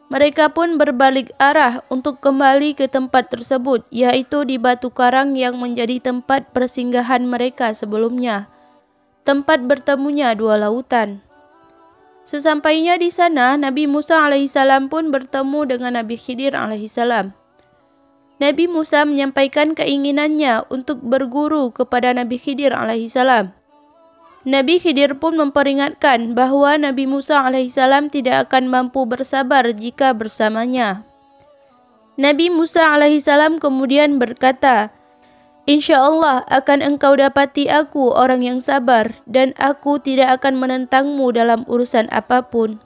Mereka pun berbalik arah untuk kembali ke tempat tersebut, yaitu di batu karang yang menjadi tempat persinggahan mereka sebelumnya, tempat bertemunya dua lautan. Sesampainya di sana, Nabi Musa alaihissalam pun bertemu dengan Nabi Khidir alaihissalam. Nabi Musa menyampaikan keinginannya untuk berguru kepada Nabi Khidir alaihissalam. Nabi Khidir pun memperingatkan bahwa Nabi Musa alaihissalam tidak akan mampu bersabar jika bersamanya. Nabi Musa alaihissalam kemudian berkata, "Insya Allah akan engkau dapati aku orang yang sabar, dan aku tidak akan menentangmu dalam urusan apapun."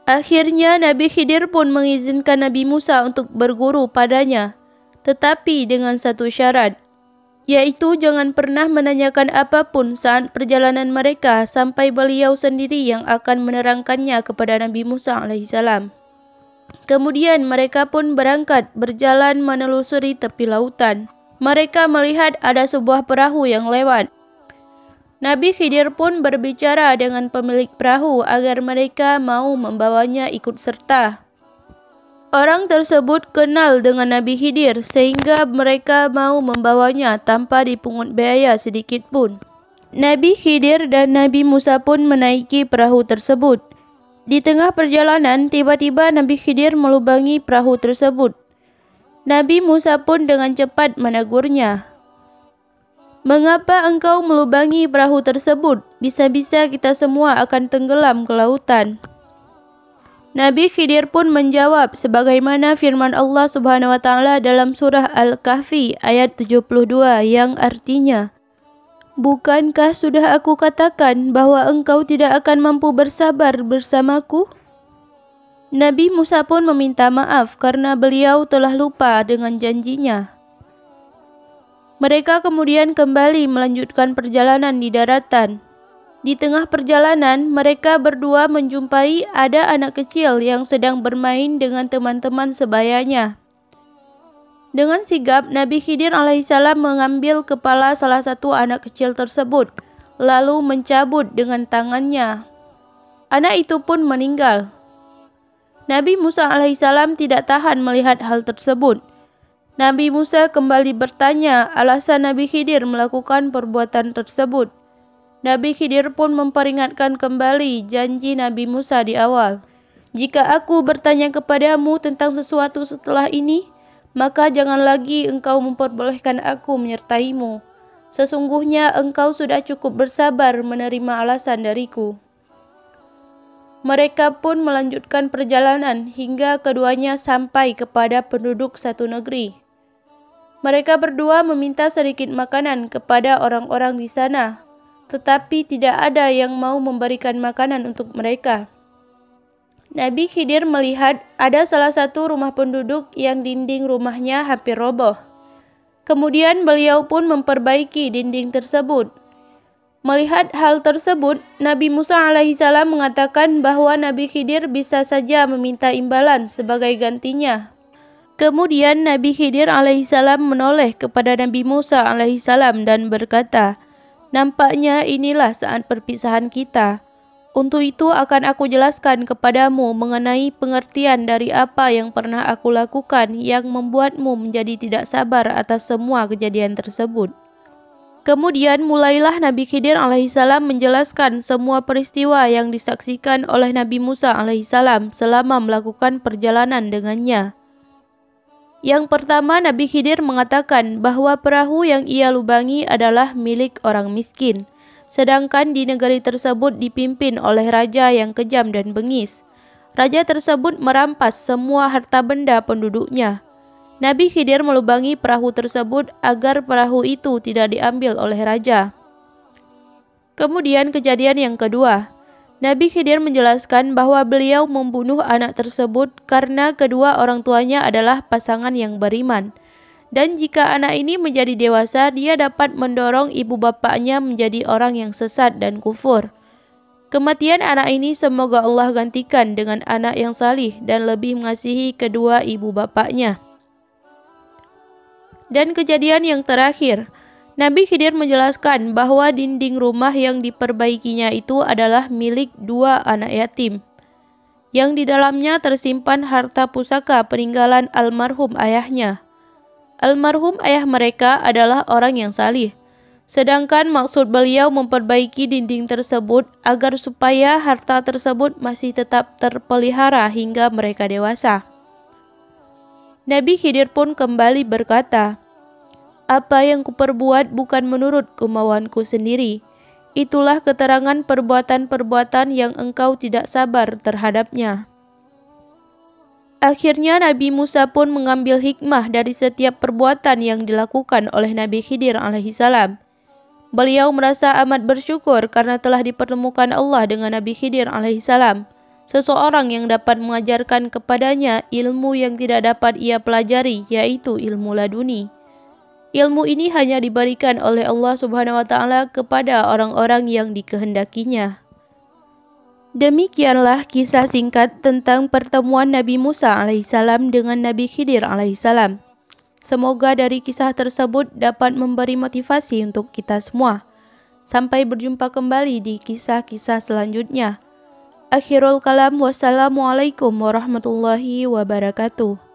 Akhirnya Nabi Khidir pun mengizinkan Nabi Musa untuk berguru padanya, tetapi dengan satu syarat, yaitu jangan pernah menanyakan apapun saat perjalanan mereka sampai beliau sendiri yang akan menerangkannya kepada Nabi Musa alaihissalam. Kemudian mereka pun berangkat berjalan menelusuri tepi lautan. Mereka melihat ada sebuah perahu yang lewat. Nabi Khidir pun berbicara dengan pemilik perahu agar mereka mau membawanya ikut serta. Orang tersebut kenal dengan Nabi Khidir sehingga mereka mau membawanya tanpa dipungut biaya sedikit pun. Nabi Khidir dan Nabi Musa pun menaiki perahu tersebut. Di tengah perjalanan, tiba-tiba Nabi Khidir melubangi perahu tersebut. Nabi Musa pun dengan cepat menegurnya. "Mengapa engkau melubangi perahu tersebut? Bisa-bisa kita semua akan tenggelam ke lautan." Nabi Khidir pun menjawab sebagaimana firman Allah Subhanahu wa taala dalam surah Al-Kahfi ayat 72 yang artinya, "Bukankah sudah aku katakan bahwa engkau tidak akan mampu bersabar bersamaku?" Nabi Musa pun meminta maaf karena beliau telah lupa dengan janjinya. Mereka kemudian kembali melanjutkan perjalanan di daratan. Di tengah perjalanan, mereka berdua menjumpai ada anak kecil yang sedang bermain dengan teman-teman sebayanya. Dengan sigap, Nabi Khidir alaihissalam mengambil kepala salah satu anak kecil tersebut, lalu mencabut dengan tangannya. Anak itu pun meninggal. Nabi Musa alaihissalam tidak tahan melihat hal tersebut. Nabi Musa kembali bertanya alasan Nabi Khidir melakukan perbuatan tersebut. Nabi Khidir pun memperingatkan kembali janji Nabi Musa di awal. "Jika aku bertanya kepadamu tentang sesuatu setelah ini, maka jangan lagi engkau memperbolehkan aku menyertaimu. Sesungguhnya engkau sudah cukup bersabar menerima alasan dariku." Mereka pun melanjutkan perjalanan hingga keduanya sampai kepada penduduk satu negeri. Mereka berdua meminta sedikit makanan kepada orang-orang di sana, tetapi tidak ada yang mau memberikan makanan untuk mereka. Nabi Khidir melihat ada salah satu rumah penduduk yang dinding rumahnya hampir roboh. Kemudian beliau pun memperbaiki dinding tersebut. Melihat hal tersebut, Nabi Musa alaihissalam mengatakan bahwa Nabi Khidir bisa saja meminta imbalan sebagai gantinya. Kemudian Nabi Khidir alaihissalam menoleh kepada Nabi Musa alaihissalam dan berkata, "Nampaknya inilah saat perpisahan kita. Untuk itu akan aku jelaskan kepadamu mengenai pengertian dari apa yang pernah aku lakukan yang membuatmu menjadi tidak sabar atas semua kejadian tersebut." Kemudian mulailah Nabi Khidir alaihissalam menjelaskan semua peristiwa yang disaksikan oleh Nabi Musa alaihissalam selama melakukan perjalanan dengannya. Yang pertama, Nabi Khidir mengatakan bahwa perahu yang ia lubangi adalah milik orang miskin, sedangkan di negeri tersebut dipimpin oleh raja yang kejam dan bengis. Raja tersebut merampas semua harta benda penduduknya. Nabi Khidir melubangi perahu tersebut agar perahu itu tidak diambil oleh raja. Kemudian kejadian yang kedua, Nabi Khidir menjelaskan bahwa beliau membunuh anak tersebut karena kedua orang tuanya adalah pasangan yang beriman. Dan jika anak ini menjadi dewasa, dia dapat mendorong ibu bapaknya menjadi orang yang sesat dan kufur. Kematian anak ini semoga Allah gantikan dengan anak yang salih dan lebih mengasihi kedua ibu bapaknya. Dan kejadian yang terakhir, Nabi Khidir menjelaskan bahwa dinding rumah yang diperbaikinya itu adalah milik dua anak yatim. yang di dalamnya tersimpan harta pusaka peninggalan almarhum ayahnya. Almarhum ayah mereka adalah orang yang salih. Sedangkan maksud beliau memperbaiki dinding tersebut agar supaya harta tersebut masih tetap terpelihara hingga mereka dewasa. Nabi Khidir pun kembali berkata, "Apa yang kuperbuat bukan menurut kemauanku sendiri. Itulah keterangan perbuatan-perbuatan yang engkau tidak sabar terhadapnya." Akhirnya Nabi Musa pun mengambil hikmah dari setiap perbuatan yang dilakukan oleh Nabi Khidir alaihissalam. Beliau merasa amat bersyukur karena telah dipertemukan Allah dengan Nabi Khidir alaihissalam, seseorang yang dapat mengajarkan kepadanya ilmu yang tidak dapat ia pelajari, yaitu ilmu laduni. Ilmu ini hanya diberikan oleh Allah Subhanahu wa taala kepada orang-orang yang dikehendakinya. Demikianlah kisah singkat tentang pertemuan Nabi Musa alaihissalam dengan Nabi Khidir alaihissalam. Semoga dari kisah tersebut dapat memberi motivasi untuk kita semua. Sampai berjumpa kembali di kisah-kisah selanjutnya. Akhirul kalam, wassalamualaikum warahmatullahi wabarakatuh.